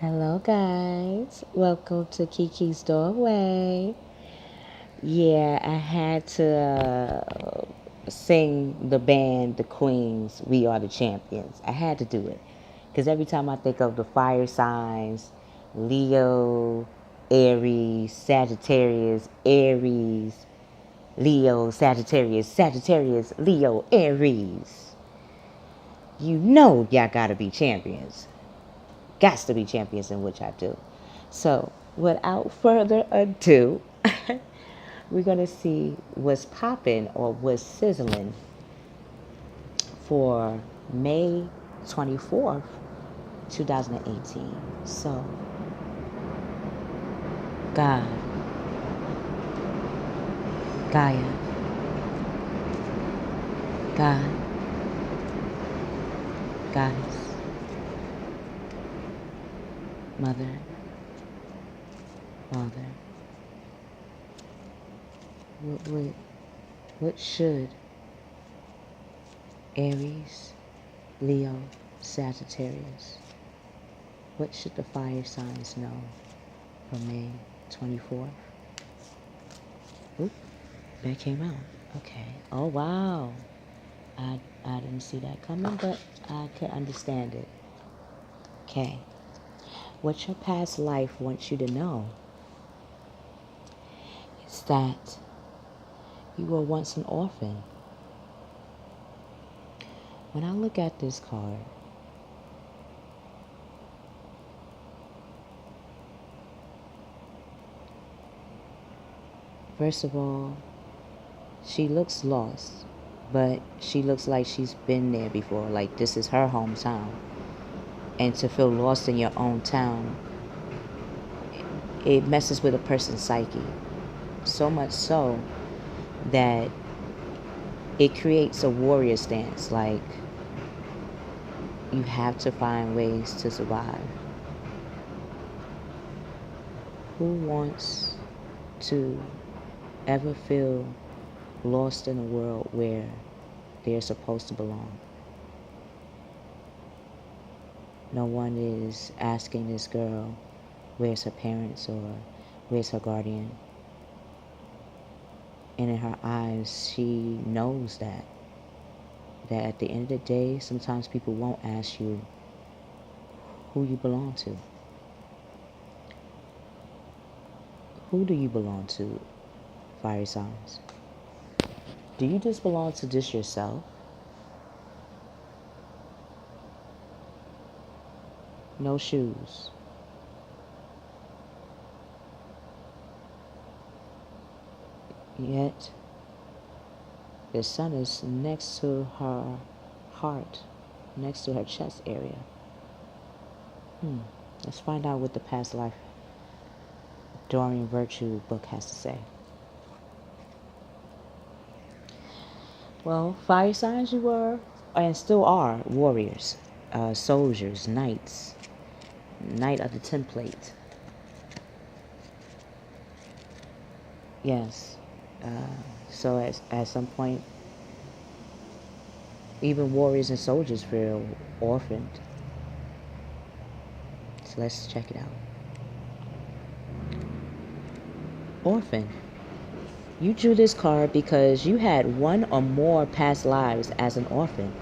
Hello, guys. Welcome to Kiki's Doorway. Yeah, I had to sing the band, The Queens, We Are the Champions. I had to do it. Because every time I think of the fire signs, Leo, Aries, Sagittarius, Aries, Leo, Sagittarius, Sagittarius, Leo, Aries. You know y'all gotta be champions. Got to be champions in which I do. So, without further ado, we're going to see what's popping or what's sizzling for May 24th, 2018. So, God, Gaia, God, Goddess, Mother, Father, what should Aries, Leo, Sagittarius, what should the fire signs know for May 24th? Oop, that came out. Okay. Oh, wow. I didn't see that coming, but I could understand it. Okay. What your past life wants you to know is that you were once an orphan. When I look at this card, first of all, she looks lost, but she looks like she's been there before. Like this is her hometown. And to feel lost in your own town, it messes with a person's psyche. So much so that it creates a warrior stance. Like you have to find ways to survive. Who wants to ever feel lost in a world where they're supposed to belong? No one is asking this girl where's her parents or where's her guardian. And in her eyes, she knows that at the end of the day, sometimes people won't ask you who you belong to. Who do you belong to, fire signs? Do you just belong to just yourself? No shoes. Yet, the sun is next to her heart, next to her chest area. Let's find out what the past life Doreen Virtue book has to say. Well, fire signs, you were and still are warriors, soldiers, knights, knight of the template. Yes. So at some point, even warriors and soldiers feel orphaned. So let's check it out. Orphan. You drew this card because you had one or more past lives as an orphan.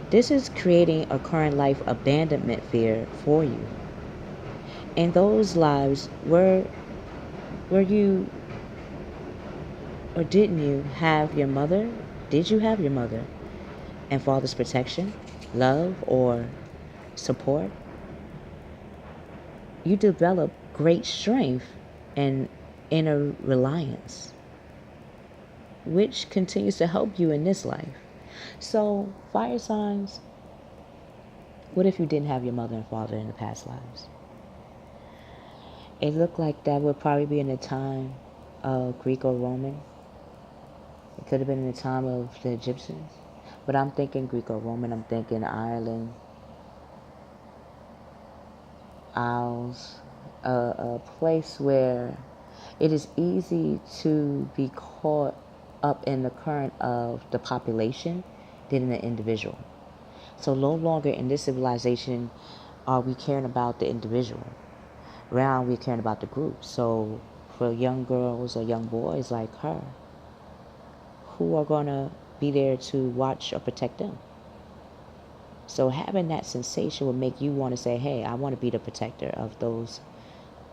This is creating a current life abandonment fear for you. In those lives, were you or didn't you have your mother? Did you have your mother and father's protection, love, or support? You develop great strength and inner reliance, which continues to help you in this life. So, fire signs, what if you didn't have your mother and father in the past lives? It looked like that would probably be in the time of Greek or Roman. It could have been in the time of the Egyptians. But I'm thinking Greek or Roman. I'm thinking Ireland, Isles, a place where it is easy to be caught up in the current of the population than in the individual. So no longer in this civilization are we caring about the individual? Now we're caring about the group. So for young girls or young boys like her, who are going to be there to watch or protect them? So having that sensation will make you want to say, hey, I want to be the protector of those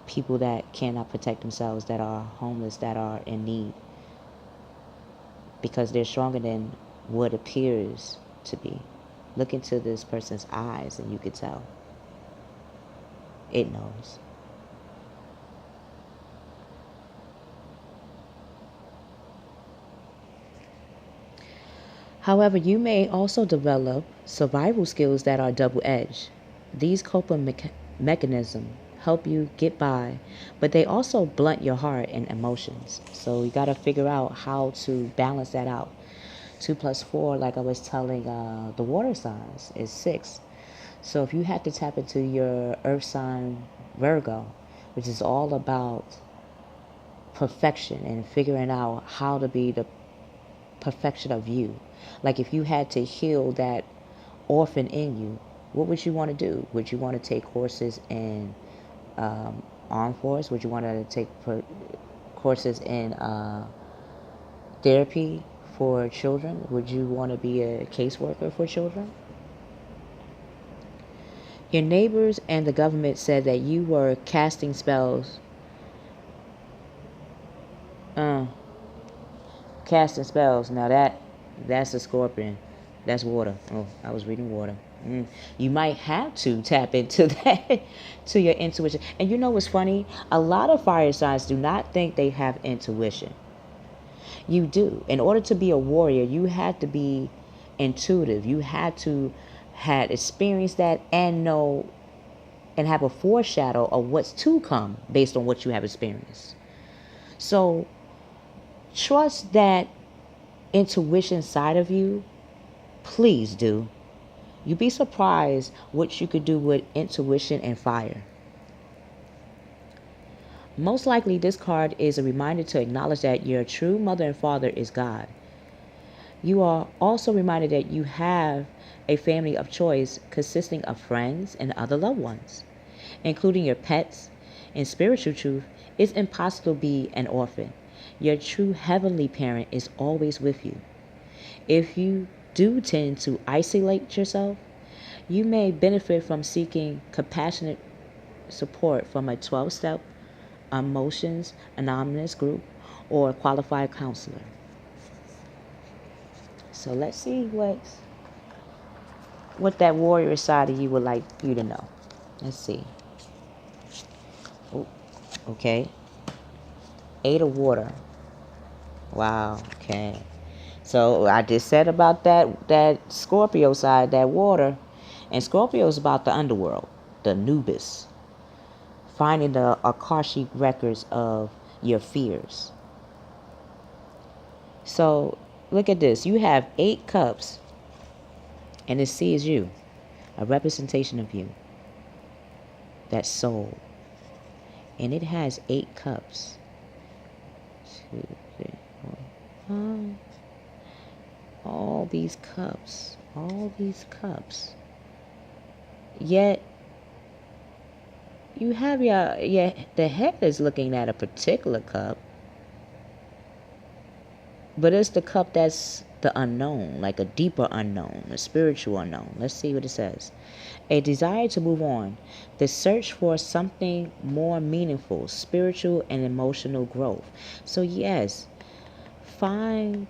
people that cannot protect themselves, that are homeless, that are in need, because they're stronger than what appears to be. Look into this person's eyes and you could tell. It knows. However, you may also develop survival skills that are double-edged. These coping mechanisms help you get by, but they also blunt your heart and emotions. So you got to figure out how to balance that out. 2 plus 4, like I was telling the water signs, is 6. So if you had to tap into your earth sign Virgo, which is all about perfection and figuring out how to be the perfection of you. Like if you had to heal that orphan in you, what would you want to do? Would you want to take courses in armed force? Would you want to take courses in therapy for children? Would you want to be a caseworker for children? Your neighbors and the government said that you were casting spells. Casting spells. Now that's a scorpion. That's water. Oh, I was reading water. You might have to tap into that, to your intuition. And you know what's funny? A lot of fire signs do not think they have intuition. You do. In order to be a warrior, you had to be intuitive. You had to had experienced that and know and have a foreshadow of what's to come based on what you have experienced. So trust that intuition side of you. Please do. You'd be surprised what you could do with intuition and fire. Most likely, this card is a reminder to acknowledge that your true mother and father is God. You are also reminded that you have a family of choice consisting of friends and other loved ones, including your pets. In spiritual truth, it's impossible to be an orphan. Your true heavenly parent is always with you. If you do tend to isolate yourself, you may benefit from seeking compassionate support from a 12-step emotions anonymous group or a qualified counselor. So let's see what that warrior side of you would like you to know. Let's see. Oh, okay. 8 of water. Wow. Okay. So I just said about that Scorpio side, that water, and Scorpio is about the underworld, the Nubis, finding the Akashic records of your fears. So look at this. You have 8 cups, and the sea is you, a representation of you, that soul, and it has 8 cups. 2, 3, 4, 5. All these cups. Yet you have the head is looking at a particular cup, but it's the cup that's the unknown, like a deeper unknown, a spiritual unknown. Let's see what it says. A desire to move on, the search for something more meaningful, spiritual and emotional growth. So yes, find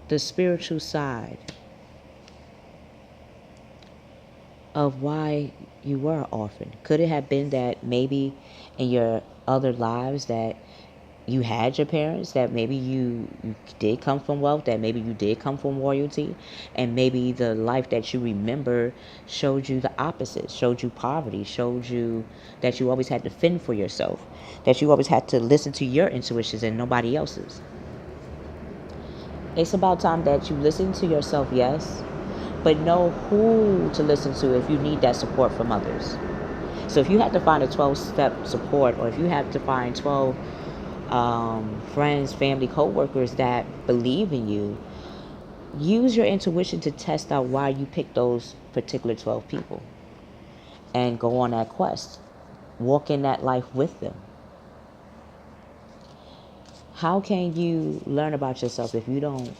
the spiritual side of why you were orphaned. Could it have been that maybe in your other lives that you had your parents, that maybe you did come from wealth, that maybe you did come from royalty, and maybe the life that you remember showed you the opposite, showed you poverty, showed you that you always had to fend for yourself, that you always had to listen to your intuitions and nobody else's. It's about time that you listen to yourself, yes, but know who to listen to if you need that support from others. So if you have to find a 12-step support, or if you have to find 12 friends, family, co-workers that believe in you, use your intuition to test out why you picked those particular 12 people and go on that quest. Walk in that life with them. How can you learn about yourself if you don't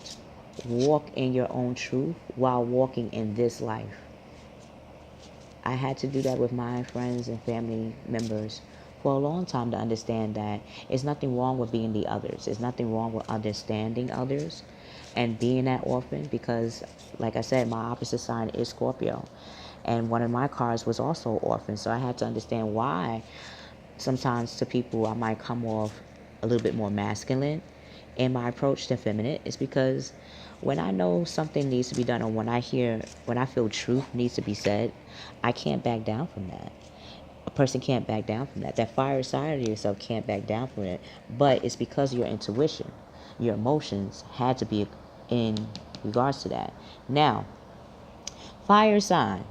walk in your own truth while walking in this life? I had to do that with my friends and family members for a long time to understand that it's nothing wrong with being the others. There's nothing wrong with understanding others and being that orphan because, like I said, my opposite sign is Scorpio. And one of my cards was also orphan. So I had to understand why sometimes to people I might come off a little bit more masculine in my approach to feminine. Is because when I know something needs to be done or when I feel truth needs to be said, I can't back down from that. A person can't back down from that. That fire side of yourself can't back down from it. But it's because of your intuition, your emotions had to be in regards to that. Now, fire sign,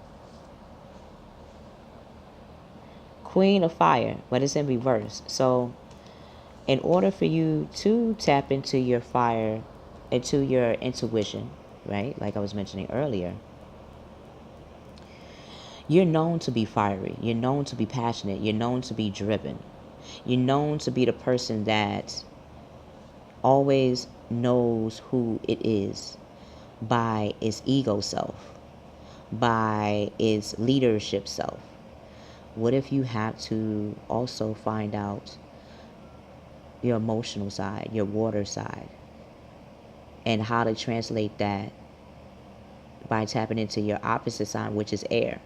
Queen of Fire, but it's in reverse. So in order for you to tap into your fire, into your intuition, right? Like I was mentioning earlier, you're known to be fiery. You're known to be passionate. You're known to be driven. You're known to be the person that always knows who it is by its ego self, by its leadership self. What if you have to also find out your emotional side, your water side, and how to translate that by tapping into your opposite sign, which is air?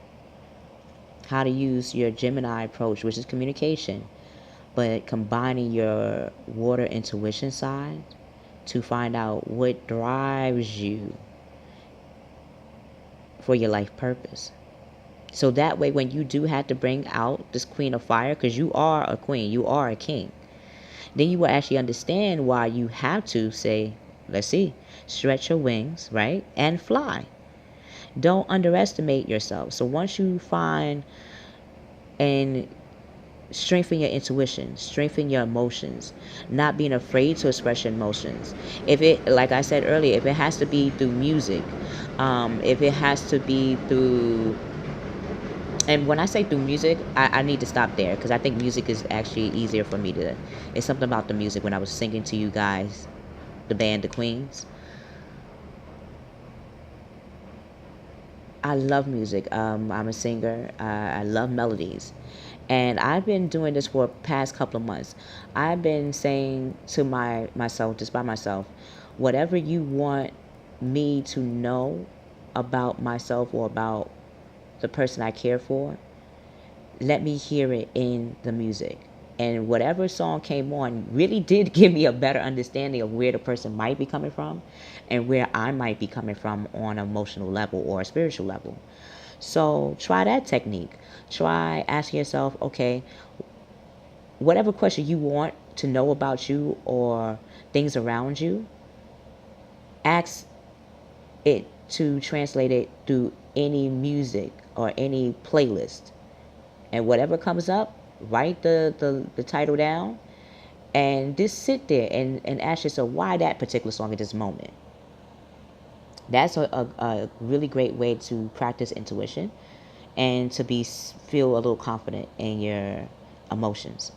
How to use your Gemini approach, which is communication, but combining your water intuition side to find out what drives you for your life purpose. So that way, when you do have to bring out this Queen of Fire, because you are a queen, you are a king, then you will actually understand why you have to say, let's see, stretch your wings, right? And fly. Don't underestimate yourself. So once you find and strengthen your intuition, strengthen your emotions, not being afraid to express your emotions. If it, like I said earlier, if it has to be through music, if it has to be through, and when I say through music, I need to stop there because I think music is actually easier for me to, it's something about the music when I was singing to you guys, the band, the Queens. I love music. I'm a singer. I love melodies. And I've been doing this for the past couple of months. I've been saying to myself, just by myself, whatever you want me to know about myself or about the person I care for, let me hear it in the music. And whatever song came on really did give me a better understanding of where the person might be coming from and where I might be coming from on an emotional level or a spiritual level. So try that technique. Try asking yourself, okay, whatever question you want to know about you or things around you, ask it to translate it through any music or any playlist. And whatever comes up, write the title down and just sit there and ask yourself why that particular song at this moment. That's a really great way to practice intuition and to feel a little confident in your emotions.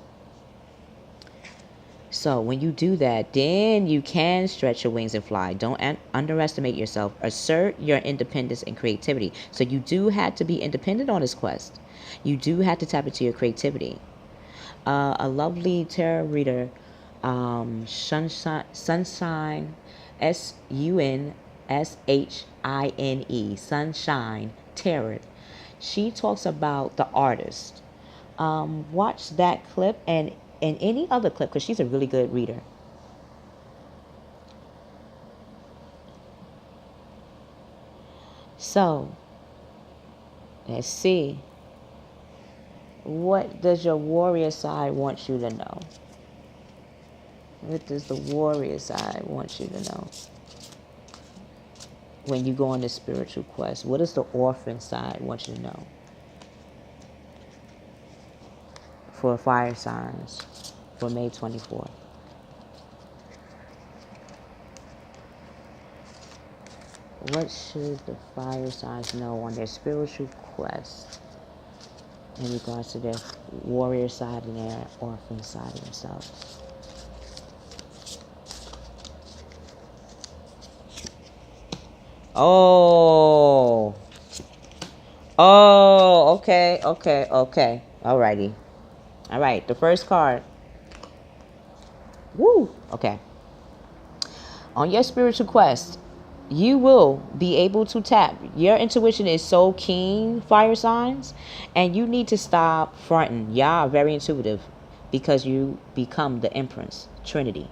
So when you do that, then you can stretch your wings and fly. Don't underestimate yourself. Assert your independence and creativity. So you do have to be independent on this quest. You do have to tap into your creativity. A lovely tarot reader, Sunshine, Sunshine, Sunshine Tarot. She talks about the artist. Watch that clip and any other clip because she's a really good reader. So, let's see. What does your warrior side want you to know? What does the warrior side want you to know? When you go on this spiritual quest, what does the orphan side want you to know? For fire signs for May 24th. What should the fire signs know on their spiritual quest in regards to their warrior side and their orphan side of themselves? Oh. Oh, okay, okay, okay. Alrighty. All right, the first card. Woo. Okay. On your spiritual quest, you will be able to tap. Your intuition is so keen, fire signs, and you need to stop fronting. Y'all are very intuitive because you become the Empress, Trinity.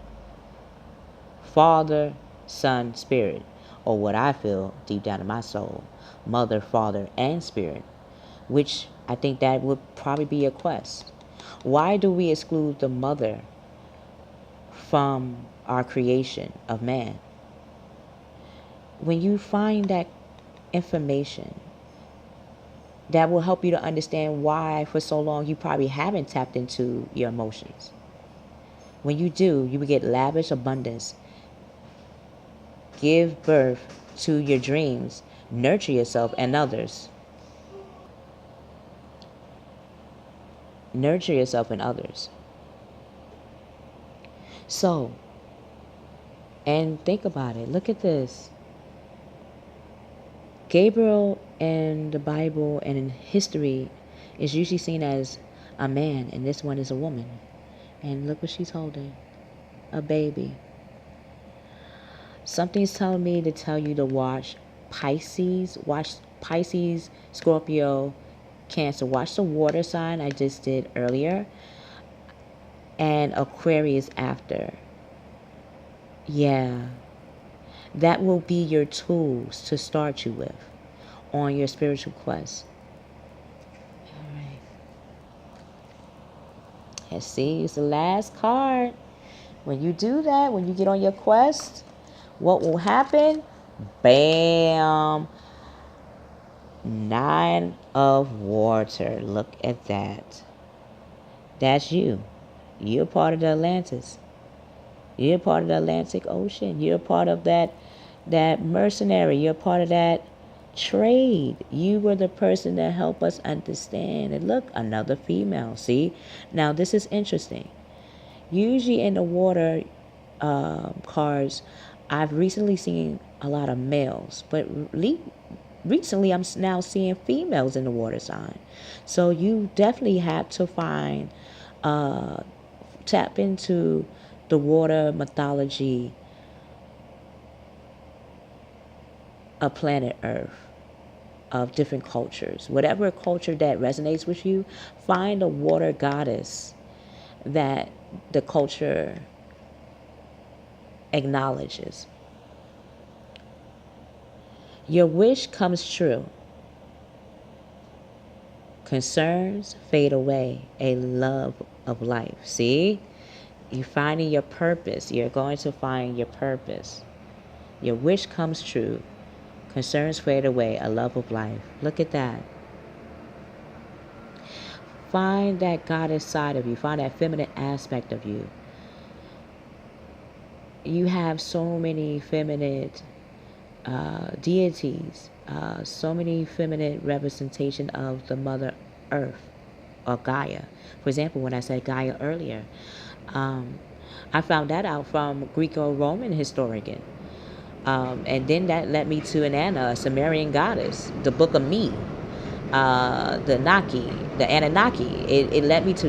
Father, Son, Spirit, or what I feel deep down in my soul, Mother, Father, and Spirit, which I think that would probably be a quest. Why do we exclude the mother from our creation of man? When you find that information, that will help you to understand why for so long you probably haven't tapped into your emotions. When you do, you will get lavish abundance. Give birth to your dreams. Nurture yourself and others. Nurture yourself and others. So, and think about it. Look at this. Gabriel in the Bible and in history is usually seen as a man, and this one is a woman. And look what she's holding. A baby. Something's telling me to tell you to watch Pisces. Watch Pisces, Scorpio, Cancer. Watch the water sign I just did earlier. And Aquarius after. Yeah. That will be your tools to start you with on your spiritual quest. All right. Let's see. It's the last card. When you do that, when you get on your quest, what will happen? Bam. 9 of water. Look at that. That's you. You're part of the Atlantis. You're part of the Atlantic Ocean. You're part of that mercenary. You're part of that trade. You were the person that helped us understand. And look, another female. See? Now, this is interesting. Usually in the water cards, I've recently seen a lot of males. But recently, I'm now seeing females in the water sign. So you definitely have to find, tap into the water mythology of planet Earth, of different cultures. Whatever culture that resonates with you, find a water goddess that the culture acknowledges. Your wish comes true. Concerns fade away. A love of life. See? You're finding your purpose. You're going to find your purpose. Your wish comes true. Concerns fade away. A love of life. Look at that. Find that goddess side of you. Find that feminine aspect of you. You have so many feminine deities, so many feminine representation of the Mother Earth or Gaia. For example, when I said Gaia earlier, I found that out from Greco-Roman historian. And then that led me to Inanna, a Sumerian goddess, the Book of Me, the Anunnaki. It led me to